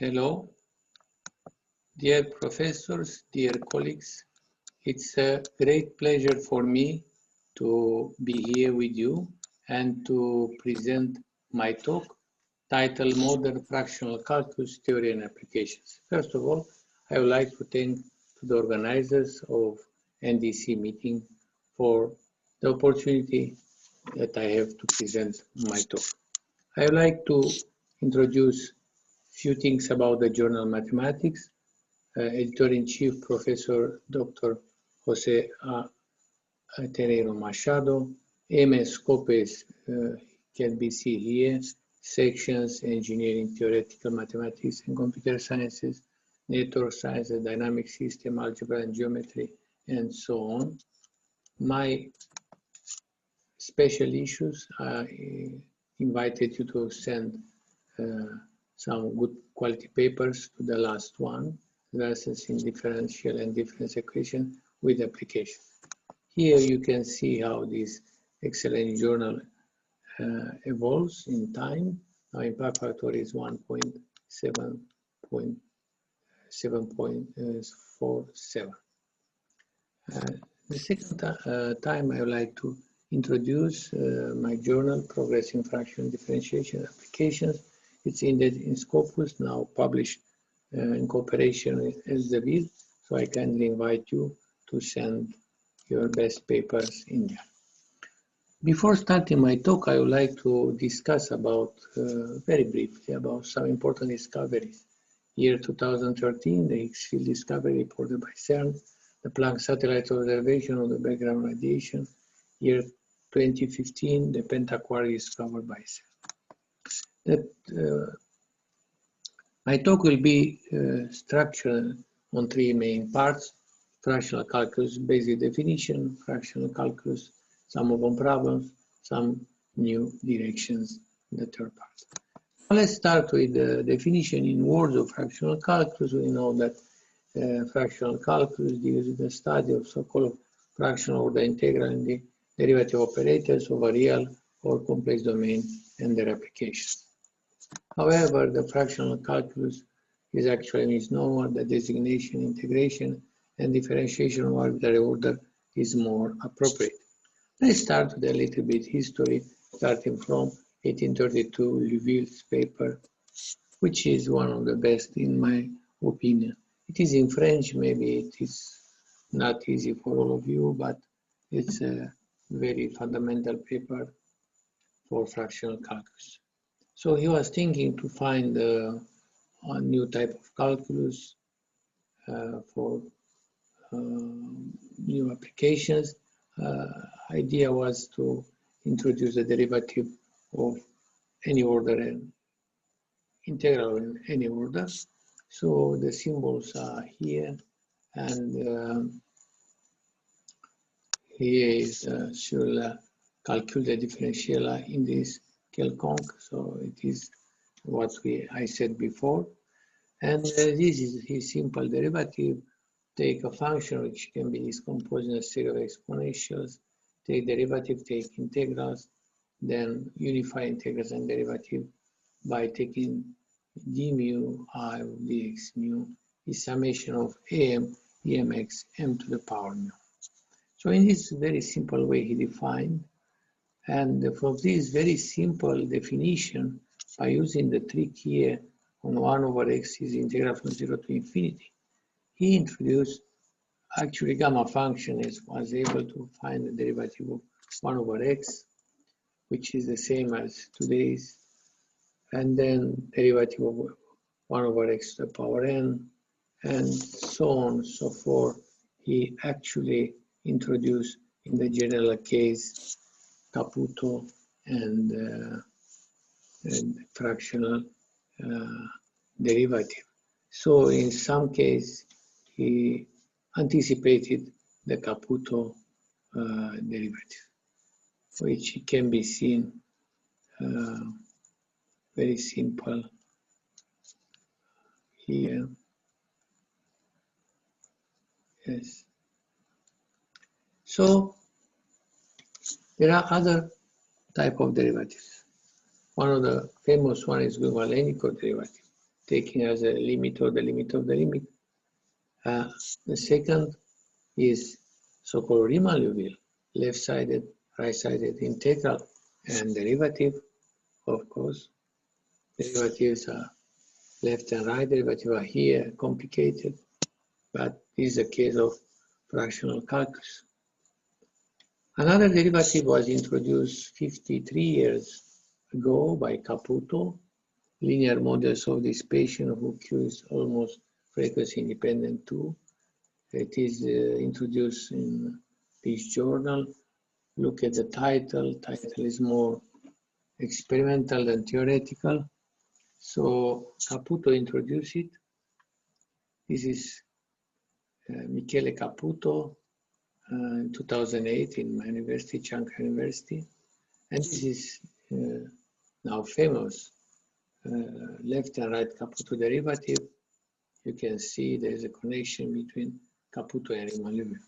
Hello, dear professors, dear colleagues. It's a great pleasure for me to be here with you and to present my talk titled Modern Fractional Calculus Theory and Applications. First of all, I would like to thank the organizers of NDC meeting for the opportunity that I have to present my talk. I would like to introduce few things about the journal Mathematics. Editor-in-Chief, Professor Dr. Jose Terreiro Machado. MS Scopes can be seen here. Sections, Engineering, Theoretical Mathematics and Computer Sciences, Network Sciences, Dynamic System, Algebra and Geometry, and so on. My special issues, I invited you to send some good quality papers to the last one, lessons in differential and difference equation with application. Here you can see how this excellent journal evolves in time. Now impact factor is 1.7.47. The second time I would like to introduce my journal, Progressing Fraction Differentiation Applications. It's in Scopus, now published in cooperation with Elsevier, so I kindly invite you to send your best papers in there. Before starting my talk, I would like to discuss about, very briefly, about some important discoveries. Year 2013, the Higgs field discovery reported by CERN, the Planck satellite observation of the background radiation. Year 2015, the pentaquark discovered by CERN. My talk will be structured on three main parts: fractional calculus basic definition, fractional calculus, some open problems, some new directions in the third part. Well, let's start with the definition in words of fractional calculus. We know that fractional calculus deals with the study of so-called fractional order integral and the derivative operators of a real or complex domain and their applications. However, the fractional calculus is actually a misnomer. The designation, integration, and differentiation of arbitrary order is more appropriate. Let's start with a little bit history, starting from 1832, Liouville's paper, which is one of the best in my opinion. It is in French, maybe it is not easy for all of you, but it's a very fundamental paper for fractional calculus. So he was thinking to find a new type of calculus for new applications. Idea was to introduce a derivative of any order and integral in any order. So the symbols are here, and here is sur calcul the differential in this quelconque. So it is what I said before. And this is his simple derivative. Take a function which can be decomposed in a series of exponentials, take derivative, take integrals, then unify integrals and derivative by taking d mu I of dx mu is summation of am emx m to the power mu. So in this very simple way he defined, and from this very simple definition, by using the trick here on 1 over x is integral from 0 to infinity, he introduced actually gamma function was able to find the derivative of 1 over x, which is the same as today's, and then derivative of 1 over x to the power n, and so on and so forth. He actually introduced in the general case Caputo and fractional derivative. So in some case, he anticipated the Caputo derivative, which can be seen very simple here. Yes. So there are other type of derivatives. One of the famous one is Guvalenico derivative. taking as a limit or the limit of the limit. The second is so-called Riemann-Liouville, left-sided, right-sided integral and derivative, of course. Derivatives are left and right, derivatives are here, complicated, but this is a case of fractional calculus. Another derivative was introduced 53 years ago by Caputo, linear models of dissipation of Q is almost frequency independent too. It is introduced in this journal. Look at the title. Title is more experimental than theoretical. So Caputo introduced it. This is Michele Caputo in 2008 in my university, Chancre University. And this is now famous left and right Caputo derivative. You can see there is a connection between Caputo and Riemann-Liouville.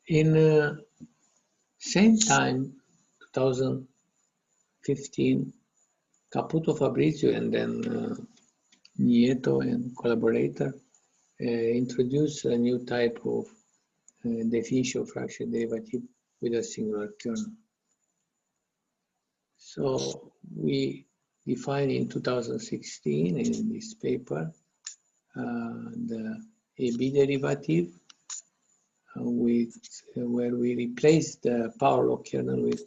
In same time, 2015, Caputo, Fabrizio, and then Nieto and collaborator introduced a new type of definition of fractional derivative with a singular kernel. So we define in 2016 in this paper the AB derivative where we replace the power law kernel with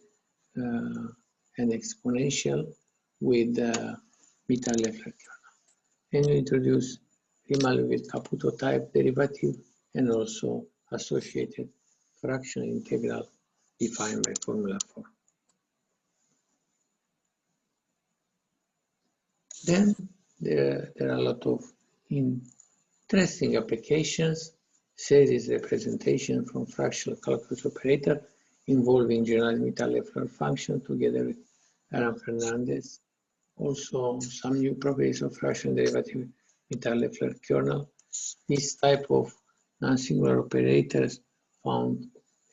an exponential with the beta-Leffler kernel. And we introduce Riemann-Liouville Caputo type derivative and also associated fractional integral defined by formula 4. Then there are a lot of interesting applications. Series representation from fractional calculus operator involving generalized beta-Leffler function together with Aram Fernandez. Also some new properties of fractional derivative beta-Leffler kernel. This type of non-singular operators found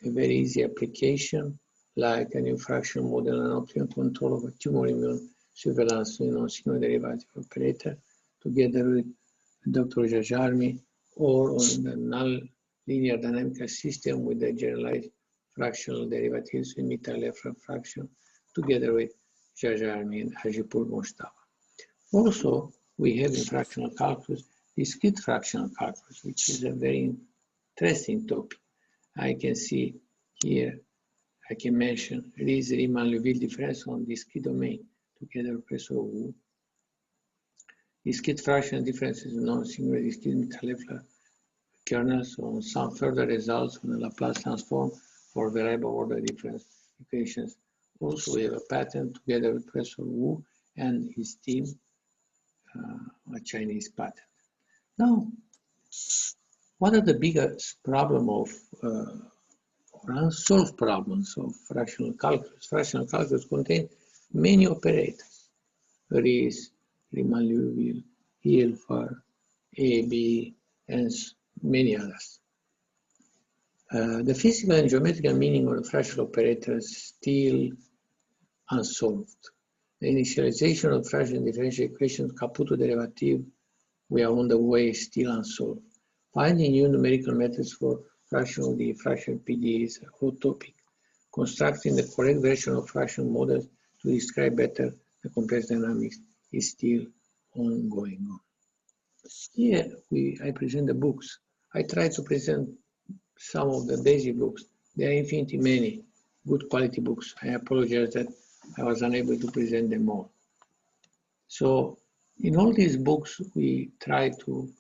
a very easy application, like a new fractional model and optimal control of a tumor immune surveillance non-singular derivative operator, together with Dr. Jajarmi, or on the null linear dynamical system with the generalized fractional derivatives in beta-Leffler fraction, together with Jajarmi and Hajipur Mostava. Also, we have in fractional calculus discrete fractional calculus, which is a very interesting topic. I can see here, I can mention this Riemann-Liouville difference on discrete domain together with Professor Wu. Discrete fractional differences in non-singular discrete beta-Leffler kernels on some further results on the Laplace transform for variable order difference equations. Also, we have a patent together with Professor Wu and his team, a Chinese patent. Now, what are the biggest problem of or unsolved problems of fractional calculus? Fractional calculus contains many operators. There is Riemann-Liouville, Hilford, AB, and many others. The physical and geometrical meaning of the fractional operator is still unsolved. The initialization of fractional differential equations, Caputo derivative, we are on the way, still unsolved. Finding new numerical methods for fractional D, fractional PD is a hot topic. Constructing the correct version of fractional models to describe better the complex dynamics is still ongoing. Here I present the books. I try to present some of the basic books. There are infinitely many good quality books. I apologize that I was unable to present them all. So in all these books, we try to,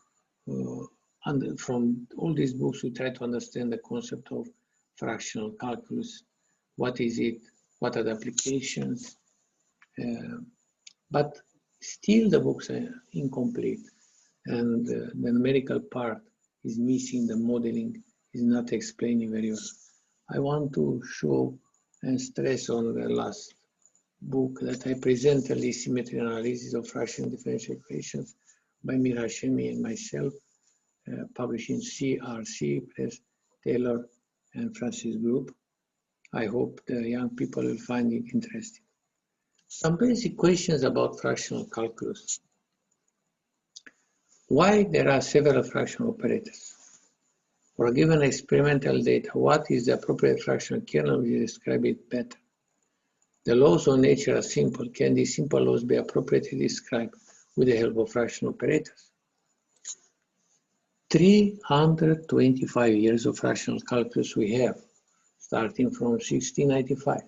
from all these books, we try to understand the concept of fractional calculus. What is it? What are the applications? But still the books are incomplete. And the numerical part is missing, the modeling is not explaining very well. I want to show and stress on the last book that I presented the symmetry analysis of fractional differential equations by Mir Hashemi and myself, published in CRC Press, Taylor and Francis Group. I hope the young people will find it interesting. Some basic questions about fractional calculus. Why there are several fractional operators? For a given experimental data, what is the appropriate fractional kernel? We describe it better. The laws of nature are simple. Can these simple laws be appropriately described with the help of fractional operators? 325 years of fractional calculus we have, starting from 1695,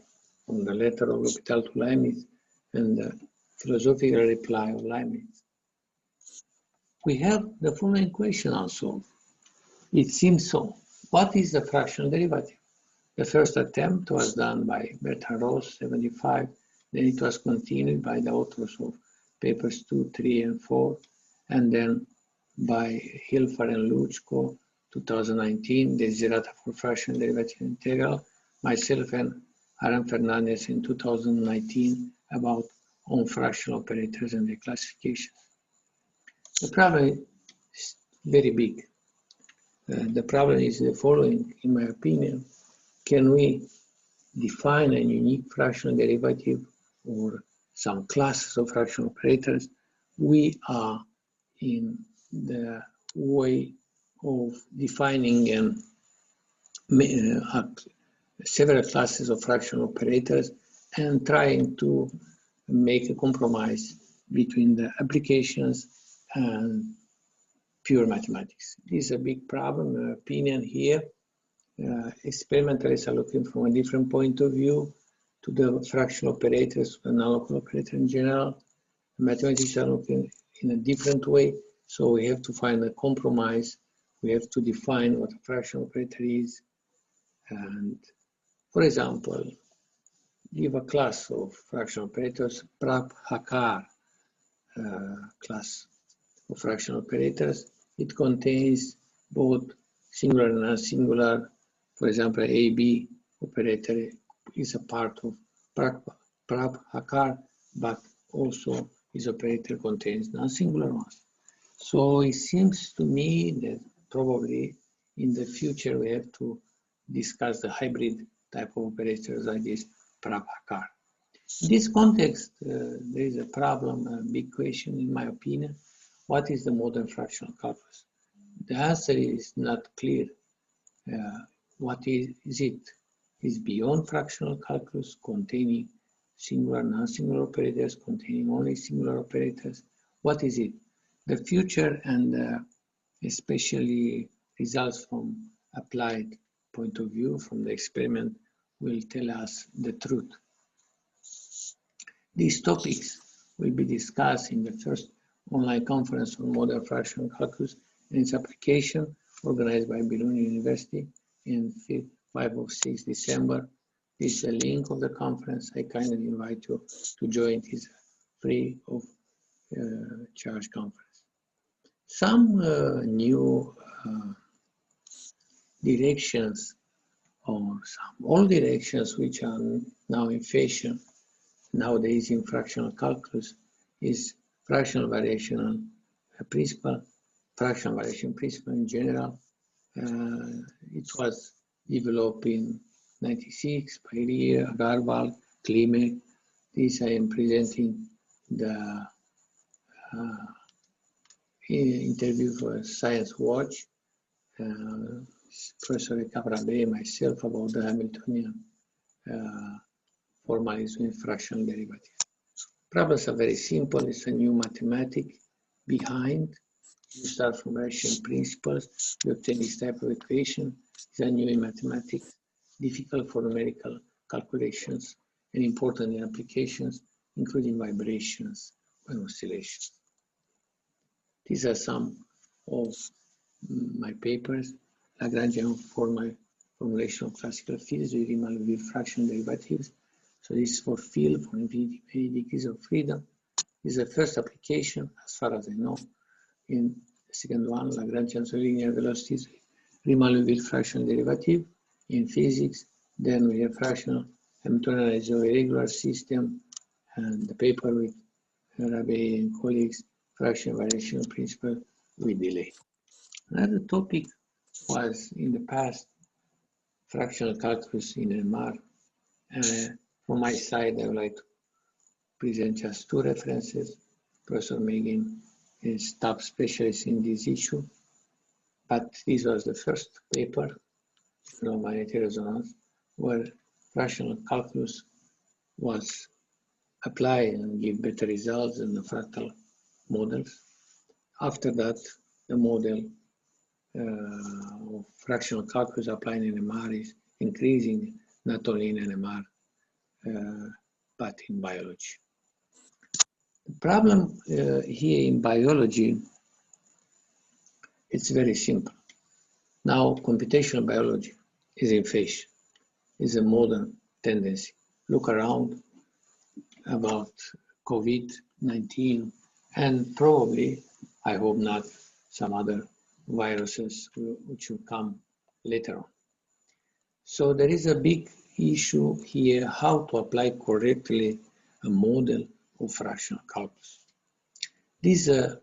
from the letter of L'Hôpital to Leibniz and the philosophical reply of Leibniz. We have the following question also. It seems so. What is the fractional derivative? The first attempt was done by Bertrand Ross, 75. Then it was continued by the authors of papers 2, 3, and 4. And then by Hilfer and Luchko, 2019, Desiderata for Fractional Derivative Integral. Myself and Aaron Fernandez in 2019 about on fractional operators and their classifications. The problem is very big. The problem is the following, in my opinion. Can we define a unique fractional derivative or some classes of fractional operators? We are in the way of defining several classes of fractional operators and trying to make a compromise between the applications and pure mathematics. This is a big problem, in my opinion here. Experimentalists are looking from a different point of view to the fractional operators, the non-local operator in general. Mathematicians are looking in a different way, so we have to find a compromise. We have to define what a fractional operator is. And for example, give a class of fractional operators, Prab-Hakar class of fractional operators. It contains both singular and non-singular. For example, AB operator is a part of Prab-Hakar, but also this operator contains non-singular ones. So it seems to me that probably in the future we have to discuss the hybrid type of operators like this Prab-Hakar. In this context, there is a problem, a big question in my opinion. What is the modern fractional calculus? The answer is not clear. What is it? Is beyond fractional calculus containing singular, non-singular operators, containing only singular operators? What is it? The future and especially results from applied point of view from the experiment will tell us the truth. These topics will be discussed in the first online conference on modern fractional calculus and its application organized by Baleanu University in 5 or 6 December. This is a link of the conference. I kindly invite you to join this free of charge conference. Some new directions or some old directions which are now in fashion nowadays in fractional calculus is fractional variational principle, fractional variation principle in general. It was developed in 96 by Lear, Agarwal, Klimek. This I am presenting the interview for Science Watch. Professor Cabrabe and myself about the Hamiltonian formalism in fractional derivative. Problems are very simple. It's a new mathematics behind. You start from variation principles. You obtain this type of equation. It's a new in mathematics, difficult for numerical calculations, and important in applications, including vibrations and oscillations. These are some of my papers. Lagrangian formulation of classical fields with Riemann-Weyl fraction derivatives. So this is for field for infinity many degrees of freedom. This is the first application, as far as I know. In the second one, Lagrangian linear velocities, Riemann-Weyl fraction derivative in physics. Then we have fractional Hamiltonian irregular system, and the paper with Rabe and colleagues, fraction variation principle with delay. Another topic was in the past fractional calculus in MR. From my side, I would like present just two references. Professor Megan is top specialist in this issue, but this was the first paper, magnetic resonance, where fractional calculus was applied and give better results than the fractal models. After that, the model of fractional calculus applied in NMR is increasing not only in NMR, but in biology. The problem here in biology, it's very simple. Now, computational biology is in fashion, is a modern tendency. Look around about COVID-19 and probably, I hope not, some other viruses which will come later on. So there is a big issue here, how to apply correctly a model of fractional calculus. This is a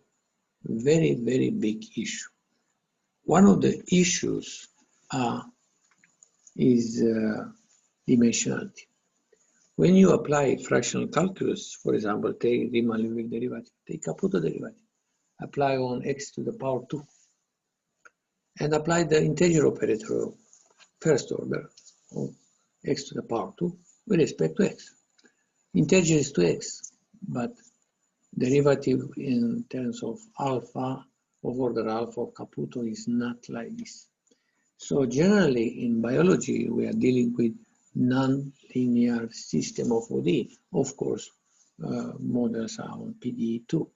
very, very big issue. One of the issues is dimensionality. When you apply fractional calculus, for example, take Riemann-Leibniz derivative, take Caputo derivative, apply on x to the power 2, and apply the integer operator of first order of x to the power 2 with respect to x. Integer is to x, but derivative in terms of alpha, of order alpha of Caputo is not like this. So generally in biology, we are dealing with non-linear system of ODE. Of course, models are on PDE too.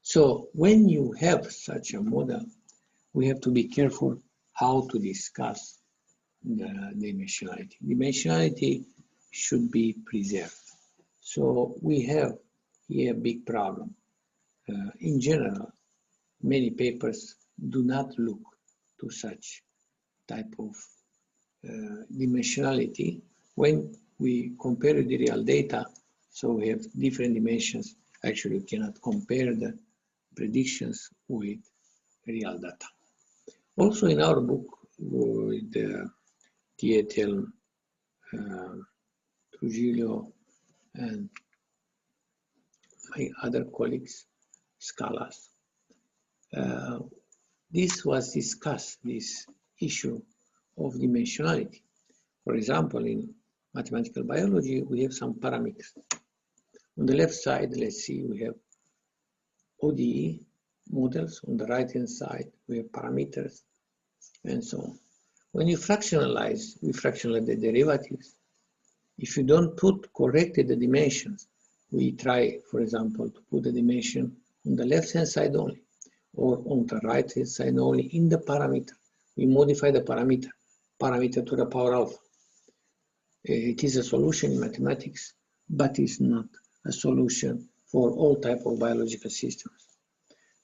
So when you have such a model, we have to be careful how to discuss the dimensionality. Dimensionality should be preserved. So we have here a big problem. In general, many papers do not look to such type of dimensionality when we compare the real data. So we have different dimensions. Actually, we cannot compare the predictions with real data. Also in our book, with Tietel, Trujillo, and my other colleagues, scholars, this was discussed, this issue of dimensionality. For example, in mathematical biology, we have some parameters. On the left side, let's see, we have ODE models. On the right-hand side, we have parameters, and so on. When you fractionalize, we fractionalize the derivatives. If you don't put correctly the dimensions, we try, for example, to put the dimension on the left-hand side only, or on the right-hand side only in the parameter. We modify the parameter to the power alpha. It is a solution in mathematics, but it's not a solution for all type of biological systems.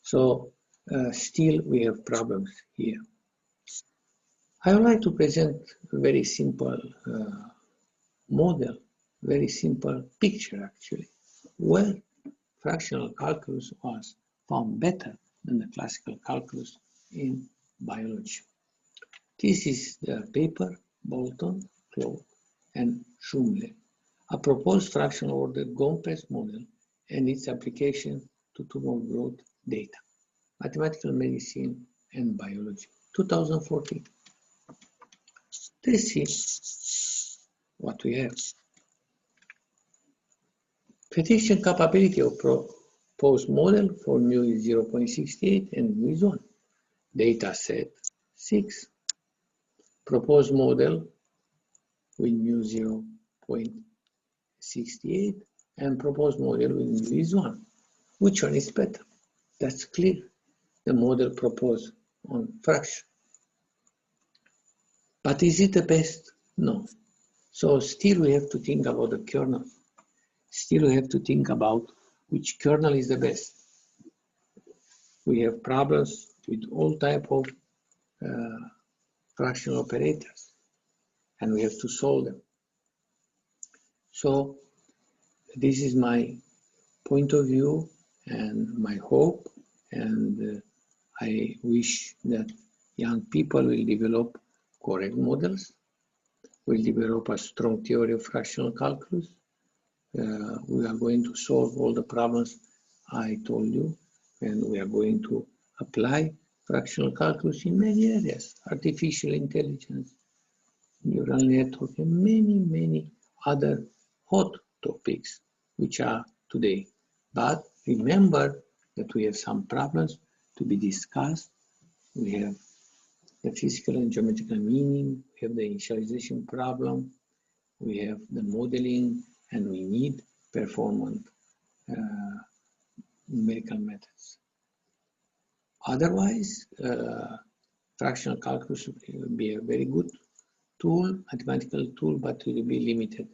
So still we have problems here. I would like to present a very simple model, very simple picture actually, where fractional calculus was found better than the classical calculus in biology. This is the paper, Bolton, Clark, and Schumle, a proposed fractional order Gomez model and its application to tumor growth data, mathematical medicine and biology, 2014. Let's see what we have. Prediction capability of proposed model for mu is 0.68 and mu is 1. Data set 6. Proposed model with mu 0.68 and proposed model with mu is 1. Which one is better? That's clear. The model proposed on fraction. But is it the best? No. So still we have to think about the kernel. Still we have to think about which kernel is the best. We have problems with all type of fractional operators, and we have to solve them. So this is my point of view and my hope, and I wish that young people will develop correct models, will develop a strong theory of fractional calculus, we are going to solve all the problems I told you, and we are going to apply fractional calculus in many areas, artificial intelligence, neural network, and many other hot topics which are today. But remember that we have some problems to be discussed. We have the physical and geometrical meaning, we have the initialization problem, we have the modeling, and we need performance numerical methods. Otherwise, fractional calculus will be a very good tool, mathematical tool, but it will be limited.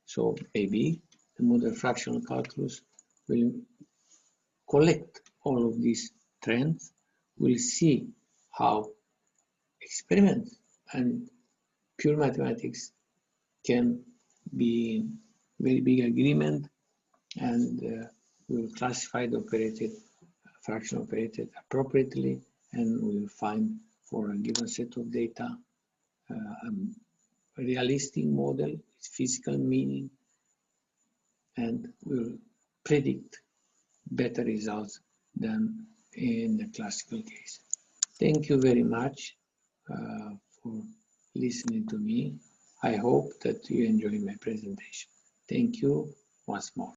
So maybe the modern fractional calculus will collect all of these trends. We'll see how experiments and pure mathematics can be in very big agreement, and we will classify the operated fraction operated appropriately, and we will find for a given set of data a realistic model with physical meaning, and will predict better results than in the classical case. Thank you very much for listening to me. I hope that you enjoy my presentation. Thank you once more.